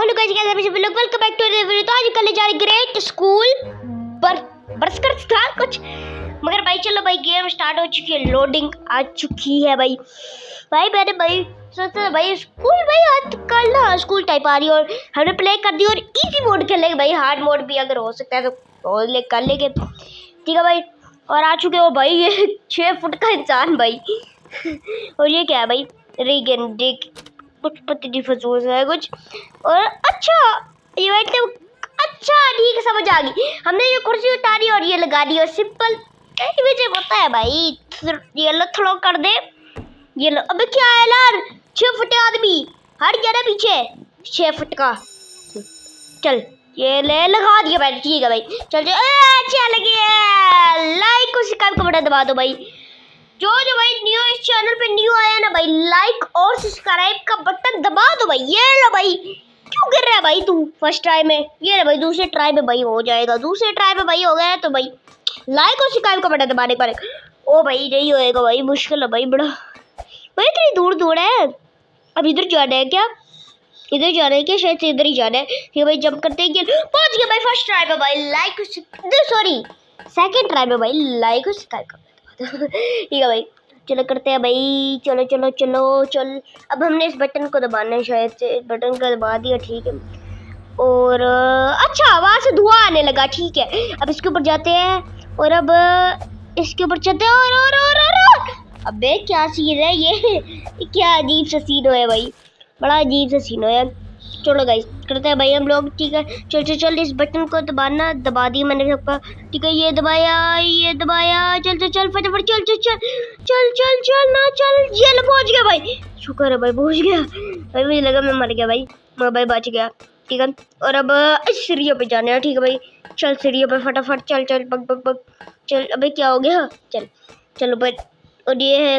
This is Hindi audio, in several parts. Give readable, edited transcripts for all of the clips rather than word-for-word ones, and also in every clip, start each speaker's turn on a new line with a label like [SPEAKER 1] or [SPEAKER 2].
[SPEAKER 1] हेलो गाइस, कैसे हैं आप लोग? Welcome back to another video. तो आज कल जा रहे ग्रेट स्कूल बरसकर था कुछ, मगर भाई चलो भाई गेम स्टार्ट हो चुकी है, लोडिंग आ चुकी है भाई। मैंने भाई सोचा भाई स्कूल भाई आज कल ना स्कूल टाइप आ रही है और हमने प्ले कर दी और इजी मोड खेलेंगे भाई। हार्ड मोड भी अगर हो सकता है तो कर लेंगे, ठीक है भाई। और आ चुके हो भाई ये 6 फुट का इंसान भाई और ये क्या है भाई? रीगन देख कुछ पत्ती फजूल है कुछ। और अच्छा ये बैठ अच्छा ठीक है, समझ आ गई। हमने ये कुर्सी उतारी और ये लगा दी और सिंपल मुझे पता है भाई। ये लो थ्रो कर दे, ये लो। अबे क्या है यार, 6 फुट आदमी हट गया ना पीछे 6 फुट का। चल ये ले लगा दिया भाई, ठीक है भाई। चल अच्छा लगे लाइक और सब्सक्राइब का बटन दबा दो भाई। जो भाई न्यू इस चैनल पे न्यू आया ना भाई, लाइक और सब्सक्राइब का बटन दबा दो भाई। ये लो भाई, क्यों गिर रहा है भाई तू फर्स्ट ट्राई में? ये लो भाई दूसरे ट्राई में भाई हो जाएगा, दूसरे ट्राई में भाई हो गया तो भाई लाइक और सब्सक्राइब का बटन दबाने पर। ओ भाई नहीं होएगा भाई, मुश्किल है भाई बड़ा भाई, इतनी दूर दूर है। अब इधर जाना है क्या? इधर जाना है क्या? शायद से इधर ही जाना है। ये भाई जंप करते हैं, पहुंच गया भाई फर्स्ट ट्राई में भाई। लाइक सॉरी सेकंड ट्राई में भाई लाइक और सब्सक्राइब का ठीक है भाई। चलो करते हैं भाई, चलो चलो चलो चल। अब हमने इस बटन को दबाना है, शायद से इस बटन को दबा दिया, ठीक है। और अच्छा वहाँ से धुआं आने लगा, ठीक है। अब इसके ऊपर जाते हैं और अब इसके ऊपर चलते हैं और अबे क्या सीन है ये क्या अजीब सा सीन है भाई, बड़ा अजीब सा सीन है। चलो गाइस करते हैं भाई हम लोग, ठीक है। चल चल चल इस बटन को दबाना, दबा दिया मैंने सबका, ठीक है। ये दबाया चल चल चल फटाफट चल चल चल चल चल चल ना चल। ये लो पहुंच गया भाई, शुक्र है भाई पहुंच गया भाई। मुझे लगा मैं मर गया भाई, मैं भाई बच गया, ठीक है। और अब सीढ़ियों पे जाने हैं, ठीक है भाई। चल सीढ़ियों पे फटाफट चल चल बग बग बग चल। अबे क्या हो गया? चल चलो भाई। और ये है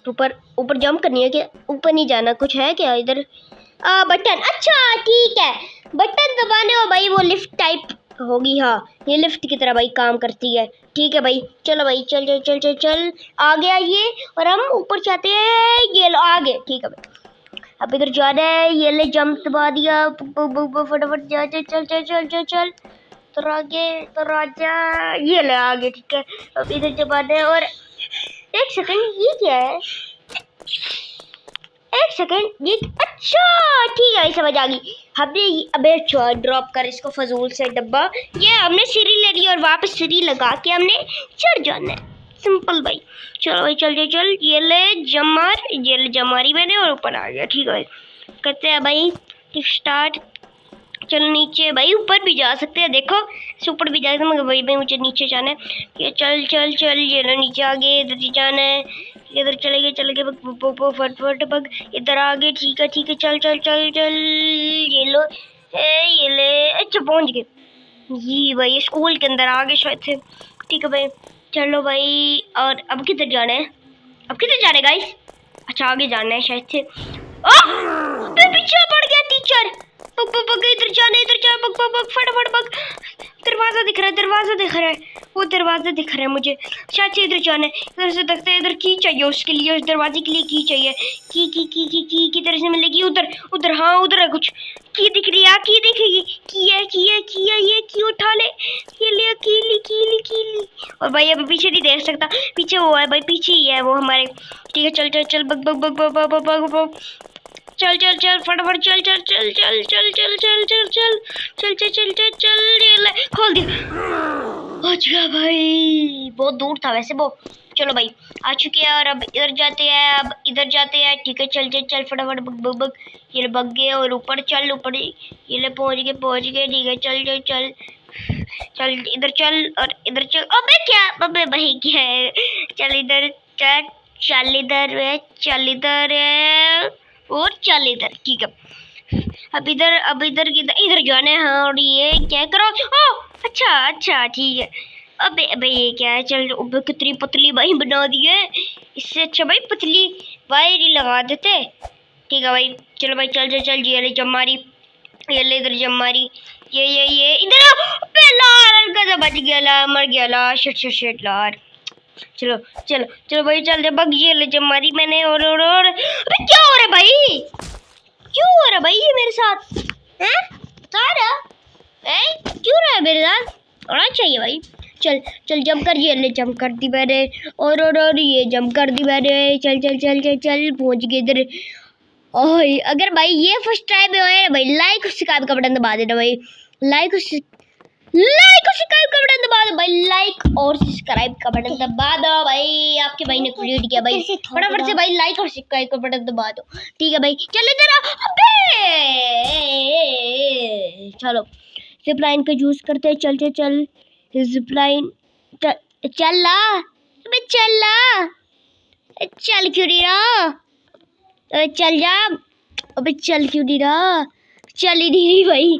[SPEAKER 1] ऊपर ऊपर जंप करनी है क्या? ऊपर नहीं जाना, कुछ है क्या इधर? बटन, अच्छा ठीक है बटन दबाने हो भाई, वो लिफ्ट टाइप होगी। हाँ ये लिफ्ट की तरह भाई काम करती है, ठीक है भाई। चलो भाई चल चल चल चल चल आ गया ये, और हम ऊपर जाते हैं। ये लो आगे, ठीक है भाई। अब इधर जाना है, ये ले जंप दबा दिया, फटाफट जा चल चल चल चल चल चल तो आगे तो राजा, ये ले आगे, ठीक है। अब इधर दबाना है और एक सेकंड ये क्या है? एक सेकंड ये अच्छा ठीक है समझ आ गई। हमने अबे ड्रॉप कर इसको फजूल से डब्बा। ये हमने सीढ़ी ले ली और वापस सीढ़ी लगा के हमने चढ़ जाना है, सिंपल भाई। चलो भाई चल चल चल ये ले जमार, ये ले जमारी मैंने और ऊपर आ गया, ठीक है भाई। करते हैं भाई स्टार्ट। चलो नीचे भाई, ऊपर भी जा सकते हैं, देखो इस ऊपर भी जा सकते हैं, मगर भाई मुझे नीचे जाना है। ये चल चल चल ये लो नीचे आगे, इधर ही जाना है, इधर चले गए फट बग इधर आगे, ठीक है ठीक है। चल चल चल चल ये लो ये ले, अच्छा पहुंच गए ये भाई स्कूल के अंदर आगे शायद थे, ठीक है भाई। चलो भाई और अब किधर जाना है? अब किधर जाना है गाइस? अच्छा आगे जाना है शायद से। पीछे पड़ गया टीचर, बग बग बग इधर जाना, इधर जा बग बग बग फटाफट बग। दरवाजा दिख रहा है, दरवाजा दिख रहा है, वो दरवाजा दिख रहा है मुझे, शायद से इधर जाना है। इधर से देखते हैं, इधर की चाहिए उसके लिए, उस दरवाजे के लिए की चाहिए। की किधर से मिलेगी? उधर उधर, हाँ उधर है कुछ की दिख रही है, की दिखेगी की है ये की उठा ले, ये ले कीली। और भाई अभी पीछे नहीं देख सकता, पीछे वो है भाई, पीछे ही है वो हमारे, ठीक है। चल चल चल bug bug bug bug bug bug bug चल चल चल फटाफट चल चल चल चल चल चल चल चल चल चल चल चल चल चल खोल दिया, पहुंच गया भाई। बहुत दूर था वैसे वो। चलो भाई आ चुके हैं और अब इधर जाते हैं, अब इधर जाते हैं, ठीक है। चल चल चल फटाफट बग बग बग ये ले बग गए और ऊपर चल, ऊपर ये ले पहुंच गए, ठीक है। चल चल चल चल इधर चल और इधर चल। अबे क्या अबे भाई क्या है? चल इधर चल, चल इधर और चल इधर, ठीक है। अब इधर जाना है, हाँ। और ये क्या करो? ओ अच्छा ठीक है। अबे ये क्या है? चल अबे कितनी पतली भाई बना दी है, इससे अच्छा भाई पतली वायर ही लगा देते, ठीक है भाई। चलो भाई चल चल चल ये ले जमारी, ये ले इधर जमारी, ये इधर। अबे लार गधा बच गया, ला मर गया, ला शिट लार। चलो चलो चलो भाई चल दे बग, ये ले जब मारी मैंने। और अबे क्या हो रहा है भाई, क्यों हो रहा है भाई ये मेरे साथ? हैं बता रहा क्यों रहा है मेरे साथ? होना चाहिए भाई। चल चल जंप कर, ये ले जंप कर दी मैंने, और ये जंप कर दी मैंने। चल चल चल चल चल पहुंच गए इधर। ओए अगर भाई ये फर्स्ट टाइम में होए भाई, लाइक और सब्सक्राइब का बटन दबा देना भाई। लाइक और सब्सक्राइब का बटन दबा दो भाई। लाइक और सब्सक्राइब का बटन दबा दो भाई। आपके भाई ने क्रिएट किया भाई, फटाफट से भाई लाइक और सब्सक्राइब का बटन दबा दो। ठीक है भाई, चलो जरा। अबे चलो जिप लाइन का यूज करते हैं। चल चल चल जिप लाइन, चल ला अबे, चल ला, चल क्यों नहीं रहा? अबे चल जा, अबे चल क्यों नहीं रहा? चल ही नहीं रही भाई,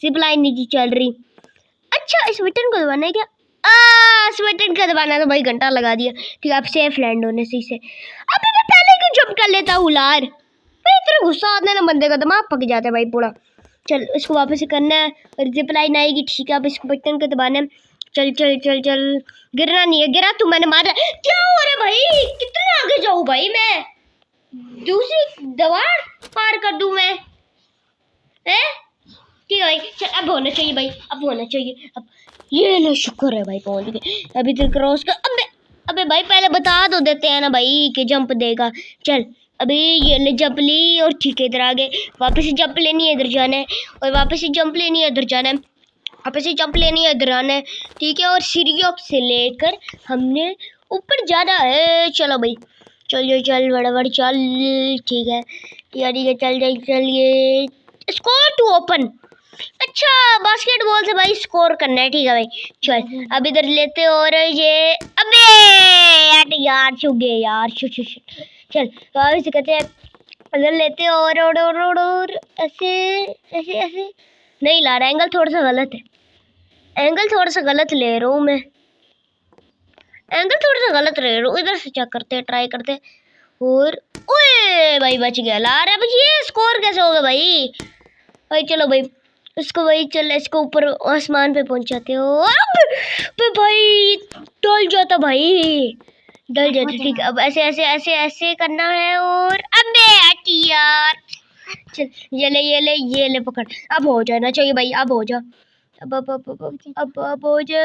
[SPEAKER 1] जिप लाइन नहीं चल रही। अच्छा इस बटन को दबाना है क्या? इस बटन का दबाना तो भाई घंटा लगा दिया। ठीक है, अब सेफ लैंड होने से इसे। अबे मैं पहले क्यों जंप कर लेता हूँ यार? भाई इतना गुस्सा आता है ना, बंदे का दिमाग पक जाता है भाई पूरा। चल इसको वापस से करना है और जिप लाइन आएगी। ठीक है, अब इसको बटन को दबाना है। चल चल चल चल, गिरना नहीं है, गिरा तू, मैंने मारा। क्या हो रहा है भाई? कितना आगे जाऊँ भाई मैं? दूसरी दीवार पार कर दूं मैं? ठीक है भाई, चल अब होना चाहिए भाई, अब होना चाहिए। अब ये लो, शुक्र है भाई पहुंच गए। अभी तो क्रॉस कर। अबे अबे भाई पहले बता दो देते हैं ना भाई कि जंप देगा। चल अभी ये ले जंप ली और ठीक है इधर आ गए। वापस से जंप लेनी है, इधर जाना है, और वापस से जंप लेनी है, इधर जाना है, वापस से जंप लेनी है, इधर आना है। ठीक है, और सीढ़ियों से लेकर हमने ऊपर जाना है। चलो भाई चल जो, चल बड़ा बड़ा चल। ठीक है ठीक है ठीक है, चल जाइए चलिए। Score to open. अच्छा बास्केटबॉल से भाई स्कोर करना है। ठीक है भाई, चल अब इधर लेते और ये। अबे यार छू गए यार, शू शू शू। चल तो अभी से कहते हैं इधर लेते और ऐसे ऐसे ऐसे नहीं ला रहा, एंगल थोड़ा सा गलत है, एंगल थोड़ा सा गलत ले रहा हूँ मैं, एंगल थोड़ा सा गलत ले रहा हूँ। इधर से चेक करते हैं, ट्राई करते हैं। और ओए भाई बच गया। ला रहा है भाई, ये स्कोर कैसे होगा भाई? भाई चलो भाई इसको भाई, चल इसको ऊपर आसमान पे पहुंचाते हो। अब भाई डल जाता भाई, डल जाता। ठीक है, अब ऐसे ऐसे ऐसे ऐसे करना है। और अबे हटी यार। चल ये ले पकड़। अब हो जाना चाहिए भाई, अब हो जा, अब हो जा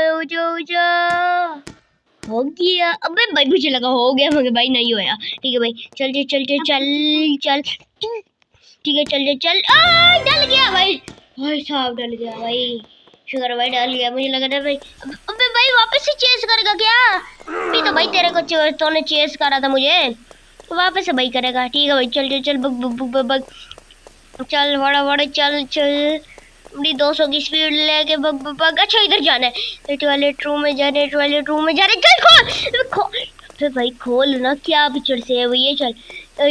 [SPEAKER 1] हो गया। अबे भाई मुझे लगा हो गया, मगर भाई नहीं होया। ठीक है भाई, चल चल चल चल चल। ठीक है चल चल। डल गया भाई, भाई साहब डल गया भाई, शुक्र भाई डल गया। मुझे लगा था भाई अबे भाई वापस से चेस करेगा क्या? अभी तो भाई तेरे को तूने चेस करा था मुझे, तो वापस से भाई करेगा। ठीक है भाई, चल चल चल बग बग बग बग, चल बड़ा बड़ा चल चल, अपनी 200 की स्पीड लेके बग बग बग। अच्छा इधर जाना है, टॉयलेट रूम में जाना है, टॉयलेट रूम में जाना है। चल खोल फिर भाई, खोल ना, क्या पिक्चर से है भैया। चल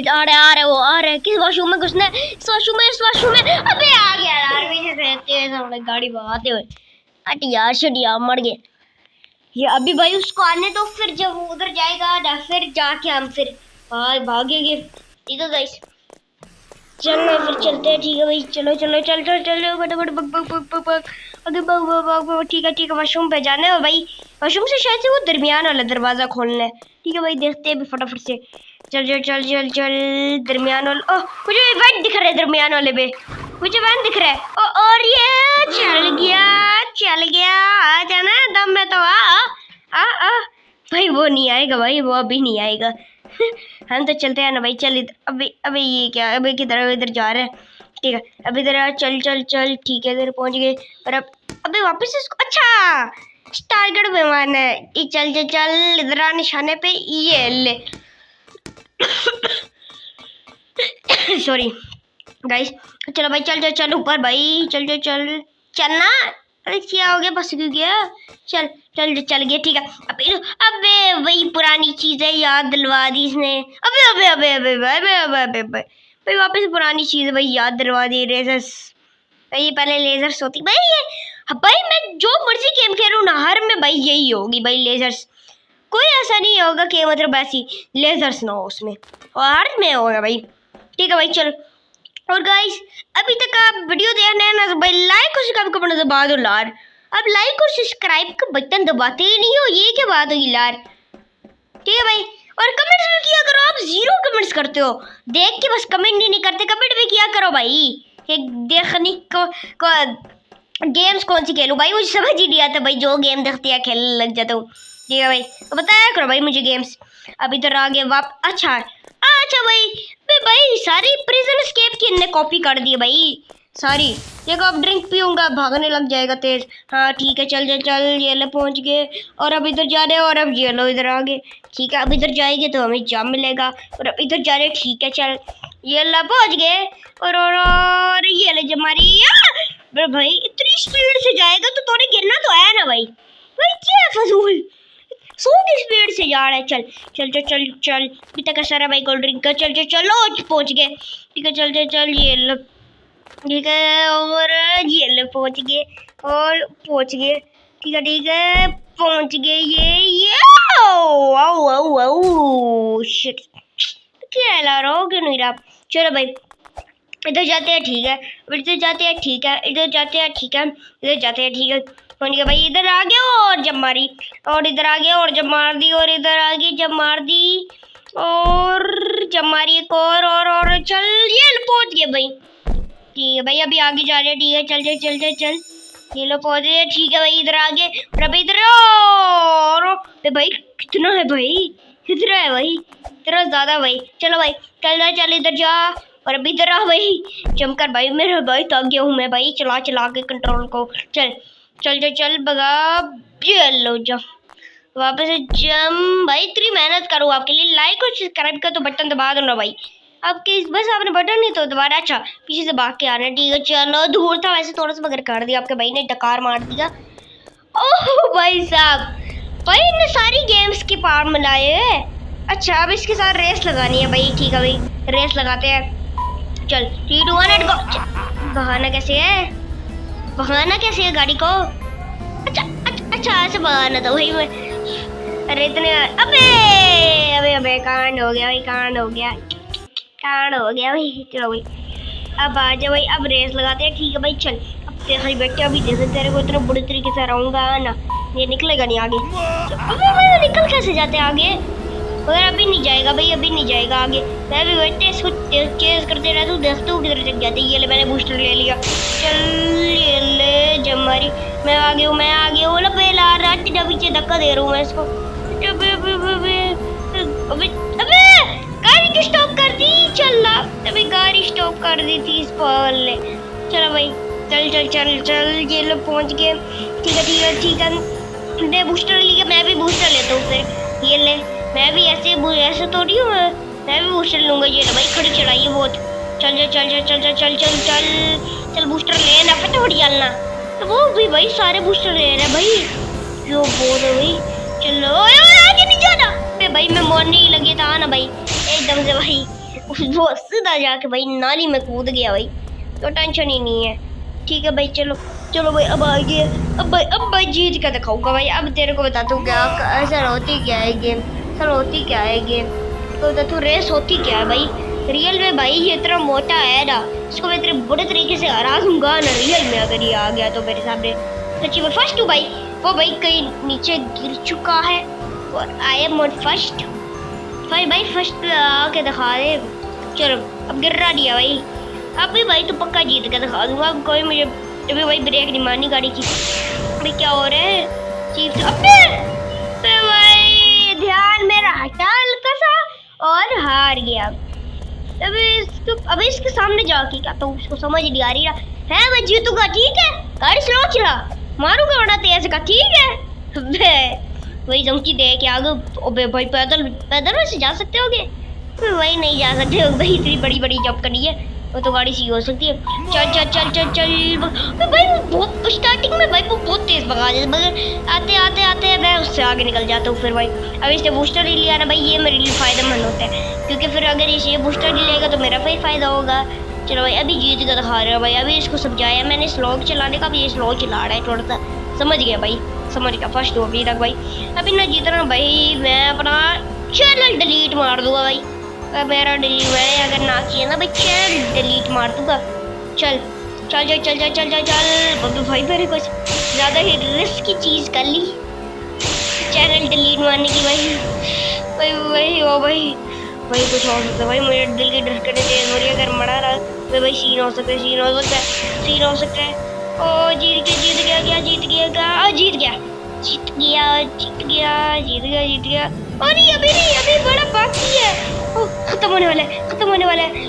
[SPEAKER 1] आ रहा है वो आ रहा है। किस वॉशरूम में घुसना है? इस वॉशरूम में, इस वॉशरूम में। अबे आ गया यार, पीछे से तेज हमने गाड़ी भगाते हुए। हट यार, शिट यार, मर गए ये। अभी भाई उसको आने दो, फिर जब वो उधर जाएगा ना, फिर जाके हम फिर भागेंगे। ठीक है गाइस, चलो फिर चलते हैं। ठीक है भाई, चलो चलो चल चल चलो फटाफट bug bug bug bug bug, आगे बग बग बग बग। ठीक है वॉशरूम पे जाना है, और भाई वॉशरूम से शायद से वो दरमियान वाला दरवाजा खोलना है। ठीक है भाई, देखते हैं फटाफट से। चल चल चल चल चल दरमियान वाला। ओह मुझे इवेंट दिख रहा है दरमियान वाले पे, मुझे इवेंट दिख रहा है। और ये चल गया। आ जाना दम में तो आ भाई, वो नहीं आएगा भाई, वो अभी नहीं आएगा। हम तो चलते हैं ना भाई। चल अबे ये क्या, अबे किधर इधर जा रहे हैं? ठीक है, अब इधर चल चल चल। ठीक है इधर पहुंच गए, और अब अबे वापस इसको। अच्छा टारगेट पे मारना है। चल चल चल, इधर निशाने पे ये ले। सॉरी गाइस, चलो भाई चल चल चल ऊपर भाई, चल चल चल चलना। अरे क्या हो गया, बस क्यों गया? चल चल चल गया। ठीक है, अबे वही पुरानी चीजें याद दिलवा दी इसने। अबे अबे अबे अबे अबे अबे अबे भाई वापस पुरानी चीजें भाई याद दिलवा दी। लेजर्स भाई, पहले लेजर्स होती भाई। ये भाई मैं जो मर्जी गेम खेलूँ ना, हर में भाई यही होगी भाई, लेजर्स। कोई ऐसा नहीं होगा कि मतलब ऐसी लेजर्स ना हो उसमें, और हर में होगा भाई। ठीक है भाई चल। और गाइस अभी तक आप वीडियो देख रहे हैं ना, तो भाई लाइक और सब्सक्राइब का बटन दबा दो यार। अब लाइक और सब्सक्राइब का बटन दबाते ही नहीं हो, ये क्या बात हुई यार? ठीक है भाई, और कमेंट्स भी किया करो। आप 0 कमेंट्स करते हो, देख के बस कमेंट नहीं करते, कमेंट भी किया करो भाई। कि देखने को गेम्स कौन सी खेलूं भाई, मुझे समझ ही नहीं आता भाई, जो गेम देखते हैं खेलने लग जाता हूँ। ठीक है भाई, तो बताया करो भाई मुझे गेम्स। अब इधर आगे अच्छा अच्छा भाई, भाई सारी प्रिजन एस्केप की इनने कॉपी कर दी भाई सारी। देखो अब ड्रिंक पीऊंगा भागने लग जाएगा तेज। हाँ ठीक है, चल चल चल, ये ले पहुंच गए। और अब इधर जा रहे हैं, और अब ये लो इधर आगे। ठीक है, अब इधर जाएंगे तो हमें जाम मिलेगा, और अब इधर जा रहे हैं। ठीक है चल, ये ला पहुंच गए। और ये ले जमारी। भाई इतनी स्पीड से जाएगा तो थोड़े गिरना तो है ना भाई, भाई क्या फजूल 100 की स्पीड से जा रहा है। चल चल चल चल चल, अभी तक सारा भाई कोल्ड ड्रिंक का। चल चल चलो पहुंच गए। ठीक है चल चल चल, ये लो। ठीक है, और ये लो पहुंच गए, और पहुंच गए। ठीक है पहुंच गए। ये आओ आओ आओ शिट, क्या ला रहा हो क्यों नहीं रहा। चलो भाई इधर जाते हैं। ठीक है, इधर जाते हैं। ठीक है, इधर जाते हैं। ठीक है, इधर जाते हैं। ठीक है भाई, इधर आ गए और जब मारी, और इधर आ गए और जब मार दी, और इधर आ गई जब मार दी, और जब मारी एक और चल ये पहुंच गए भाई। ठीक है भाई, अभी आगे जा रहे हैं। ठीक है चल चल चल चल चल, ये लो पहुंच गए। ठीक है भाई, इधर आगे, और अभी इधर और भाई कितना है भाई, कितना है भाई, इतना ज्यादा भाई। चलो भाई चल चल इधर जा, और अभी इधर आ भाई जमकर भाई। मेरा भाई थक गया हूँ मैं भाई, चला चला के कंट्रोल को। चल चल चल चल भगा, लो जा वापस से जम भाई। इतनी मेहनत करूँ आपके लिए, लाइक और सब्सक्राइब का तो बटन दबा दो ना भाई, आपके बस आपने बटन नहीं तो दबाना। अच्छा पीछे से भाग के आना। ठीक है चलो, दूर था वैसे थोड़ा सा मगर कर दिया आपके भाई ने, डकार मार दिया। ओह भाई साहब, भाई इनने सारी गेम्स की पार मिलाए हैं। अच्छा अब इसके साथ रेस लगानी है भाई। ठीक है भाई, रेस लगाते हैं। चल 3 2 1 गो। बहाना कैसे है, भगाना कैसे है गाड़ी को। अच्छा ऐसे भगाना था भाई मैं। अरे इतने अबे अबे अबे कांड हो गया भाई, कांड हो गया भाई। चलो भाई अब आ जा भाई, अब रेस लगाते हैं। ठीक है भाई चल, अब तेरे बैठे अभी जैसे तेरे को इतना बुरी तरीके से रहूंगा ना, ये निकलेगा नहीं आगे। अबे भाई निकल कैसे जाते आगे, मगर अभी नहीं जाएगा भाई, अभी नहीं जाएगा आगे। मैं भी बैठते इसको चेज करते रहता हूँ, देखता हूँ किधर तक जाते। ये ले मैंने बूस्टर ले लिया। चल ये ले जब मारी, मैं आ गया हूँ पहला रात पीछे धक्का दे रहा हूँ मैं इसको। अबे गाड़ी की स्टॉप कर दी, चल अबे गाड़ी स्टॉप कर दी थी इस पर ले। चलो भाई चल चल चल चल, ये लोग पहुँच गए। ठीक है मैं बूस्टर लिया, मैं भी बूस्टर लेता हूँ फिर। ये ले, मैं भी ऐसे थोड़ी हूँ, मैं भी बूस्टर लूँगा। ये ना भाई खड़ी चढ़ाई है बहुत। चल चल चल चल चल चल चल चल चल बूस्टर लेना फटाफट डालना। तो वो भी भाई सारे बूस्टर ले रहे हैं भाई, क्यों बोल रहे भाई। चलो आगे नहीं जाना भाई, मैं मरने ही लगे था ना भाई एकदम से भाई, वो सीधा जाके भाई नाली में कूद गया भाई, तो टेंशन ही नहीं है। ठीक है भाई चलो चलो भाई, अब आगे अब भाई जीत कर दिखाऊंगा भाई। अब तेरे को बताता हूँ क्या ऐसा होती क्या है गेम, सर होती क्या है गेम, तो बता तू रेस होती क्या है भाई रियल में। भाई ये इतना मोटा है ना, इसको मैं तेरे बुरे तरीके से हरा दूंगा ना रियल में, अगर ये आ गया तो मेरे सामने। सच्ची में फर्स्ट हूँ भाई, वो भाई कहीं नीचे गिर चुका है और आई एम ऑन फर्स्ट। भाई फर्स्ट पे आके दिखा दे। चलो अब गिर रहा दिया भाई, अब भी भाई तो पक्का जीत के दिखा दूंगा। अब कोई मुझे अभी भाई ब्रेक नहीं मारनी गाड़ी की। अभी क्या हो रहा है चीफ, अबे भाई ध्यान मेरा हटा हल्का सा और हार गया। अभी इसके सामने जाके क्या तो उसको समझ नहीं आ रही है मैं जीतूंगा। ठीक है गाड़ी स्लो चला, मारूंगा वरना तेज का। ठीक है वही धमकी दे के आगे। अबे भाई पैदल वैसे जा सकते होगे भाई, नहीं जा सकते हो भाई, इतनी बड़ी जंप करी है, वो तो गाड़ी सी हो सकती है। चल चल चल चल चल भाई, बहुत स्टार्टिंग में भाई वो बहुत तेज भगा देते, मगर आते मैं उससे आगे निकल जाता हूँ। फिर भाई अब इसने बूस्टर ले लिया ना भाई, ये मेरे लिए फ़ायदेमंद होता है, क्योंकि फिर अगर इसे बूस्टर ले लेगा तो मेरा फिर फ़ायदा होगा। चलो भाई अभी जीत कर दिखा रहे हो भाई, अभी इसको समझाया मैंने स्लो चलाने का, अभी ये स्लो चला रहा है थोड़ा सा, समझ गया भाई, समझ गया। फर्स्ट हो अभी तक भाई, अभी ना जीतना भाई, मैं अपना चैनल डिलीट मार दूंगा भाई, मेरा डिलीट है अगर ना किया ना भाई, चैनल डिलीट मार दूंगा। चल चल चल चल चल चल चल चल भाई, मेरे कुछ ज़्यादा ही रिस्क की चीज़ कर ली, चैनल डिलीट मारने की भाई। भाई ओ भाई कुछ हो सकता है भाई, मुझे दिल की धड़कनें तेज हो रही है, अगर मरा रहा भाई सीन हो सकता है, सीन हो सकता है, सीन हो सकता है। ओ जीत गया क्या, जीत गया क्या, जीत गया, जीत गया, जीत गया, जीत गया, जीत गया। और नहीं अभी नहीं, अभी बड़ा बाकी है। ओ खत्म होने वाला है, खत्म होने वाला है।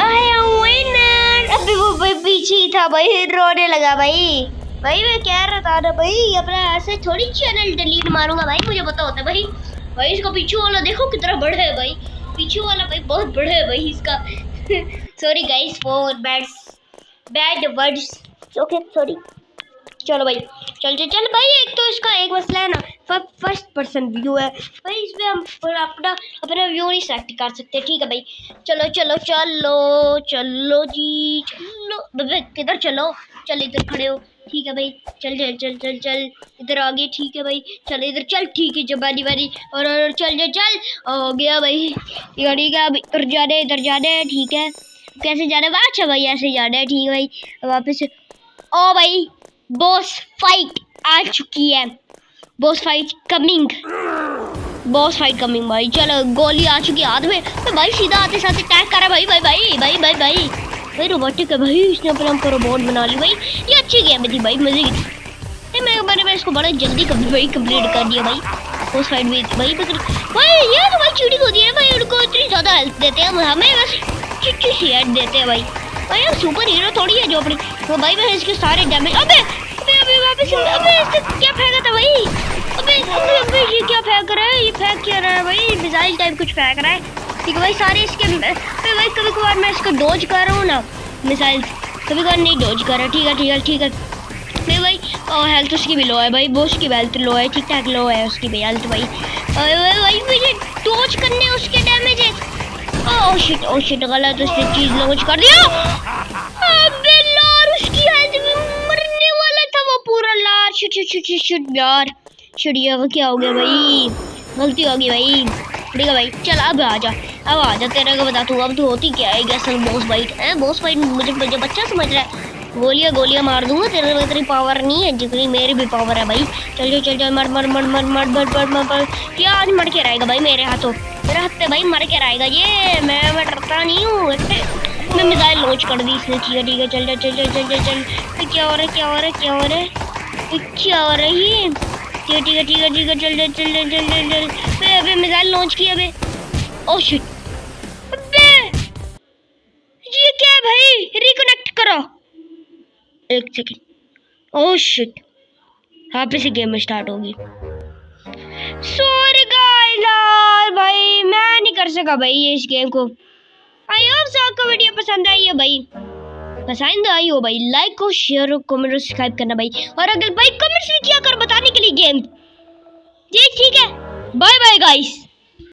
[SPEAKER 1] I am winner. अभी वो भाई पीछे ही था भाई, रोने लगा भाई। भाई मैं कह रहा था ना भाई, अपना ऐसे थोड़ी चैनल डिलीट मारूंगा भाई, मुझे पता होता है भाई। भाई इसका पीछे वाला देखो कितना बड़ा है भाई, पीछे वाला भाई बहुत बड़ा है भाई इसका। Sorry guys for bad words, okay sorry. चलो भाई, चल चल चल भाई। एक तो इसका एक मसला है ना, फर्स्ट पर्सन व्यू है भाई, इसमें हम अपना अपना व्यू नहीं सेलेक्ट कर सकते। ठीक है भाई, चलो चलो चलो चलो जी चलो। किधर चलो, चल इधर खड़े हो। ठीक है भाई, चल चल चल चल चल इधर आगे। ठीक है भाई, चल इधर चल। ठीक है, जब बारी बारी और चल चल चल। हो गया भाई, गाड़ी का इधर जाने है। ठीक है, कैसे जाना है? अच्छा भाई ऐसे जाना है। ठीक है भाई, वापस। ओ भाई बॉस फाइट आ चुकी है, boss fight coming, boss fight coming भाई। चलो गोली आ चुकी है हाथ में। तो भाई सीधा आते साथ अटैक करा भाई भाई भाई भाई भाई भाई भाई रोबोटिक है भाई, इसने अपना रोबोट बना ली भाई। ये अच्छी गेम थी भाई, मजे की। मैंने इसको बड़ा जल्दी कंप्लीट कर दिया भाई। बॉस फाइट भी भाई भाई ये तो भाई चीटिंग होती है भाई, उनको इतनी ज्यादा हेल्थ देते हैं, हमें बस चिट्टी सी हेल्थ देते हैं भाई। भाई हम सुपर हीरो थोड़ी है जो अपनी। तो भाई मैं इसके सारे डैमेज। अबे अबे वापस, अबे इसने क्या फेंका था भाई? अबे अबे अबे ये क्या फेंक रहा है? ये फेंक क्या रहा है भाई? मिसाइल टाइप कुछ फेंक रहा है। ठीक है भाई, सारे इसके भाई कभी कभार मैं इसको डोज कर रहा हूँ ना मिसाइल, कभी कभार नहीं डोज कर रहा। ठीक है ठीक है ठीक है भाई। और हेल्थ उसकी भी लो है भाई, बॉस की हेल्थ लो है, ठीक ठाक लो है उसकी भी हेल्थ भाई। भाई मुझे डोज करने उसके डैमेज है। ओह शिट गलत उसने चीज लॉन्च कर दिया। अबे यार उसकी हेल्थ में मरने वाला था वो पूरा लार। शिट यार, शिट ये क्या हो गया भाई? गलती हो गई भाई। ठीक है भाई, चल अब आ जा तेरे को बता तू अब तू होती क्या है असल बॉस फाइट है। बॉस फाइट मुझे बच्चा समझ रहा है। गोलियां मार दूंगा तेरे में, तेरी पावर नहीं है जितनी मेरी भी पावर है भाई। चल चल चल मर मर मर मर मर मर मर मर मर। क्या आज मर के रहेगा भाई मेरे हाथों, मेरे हाथ पे भाई मर के रहेगा ये। मैं डरता नहीं हूँ। मैं मिसाइल लॉन्च कर दी इसने। ठीक है चल चल चल चल चल चल। क्या हो रहा है, क्या हो रहा है, क्या हो रहा है, क्या हो रही है? ठीक है चल चल चल चल चल चल। अबे मिसाइल लॉन्च किया बे। ओह शिट, अबे ये क्या है भाई? रिकनेक्ट करो एक सेकंड। ओह शिट, वापस से गेम स्टार्ट होगी। सॉरी गाइस यार भाई मैं नहीं कर सका भाई ये इस गेम को। आई होप आपको वीडियो पसंद आई है भाई। पसंद आई हो भाई लाइक को शेयर और कमेंट और सब्सक्राइब करना भाई। और अगर भाई कमेंट्स भी किया कर बताने के लिए गेम जी। ठीक है, बाय बाय गाइस।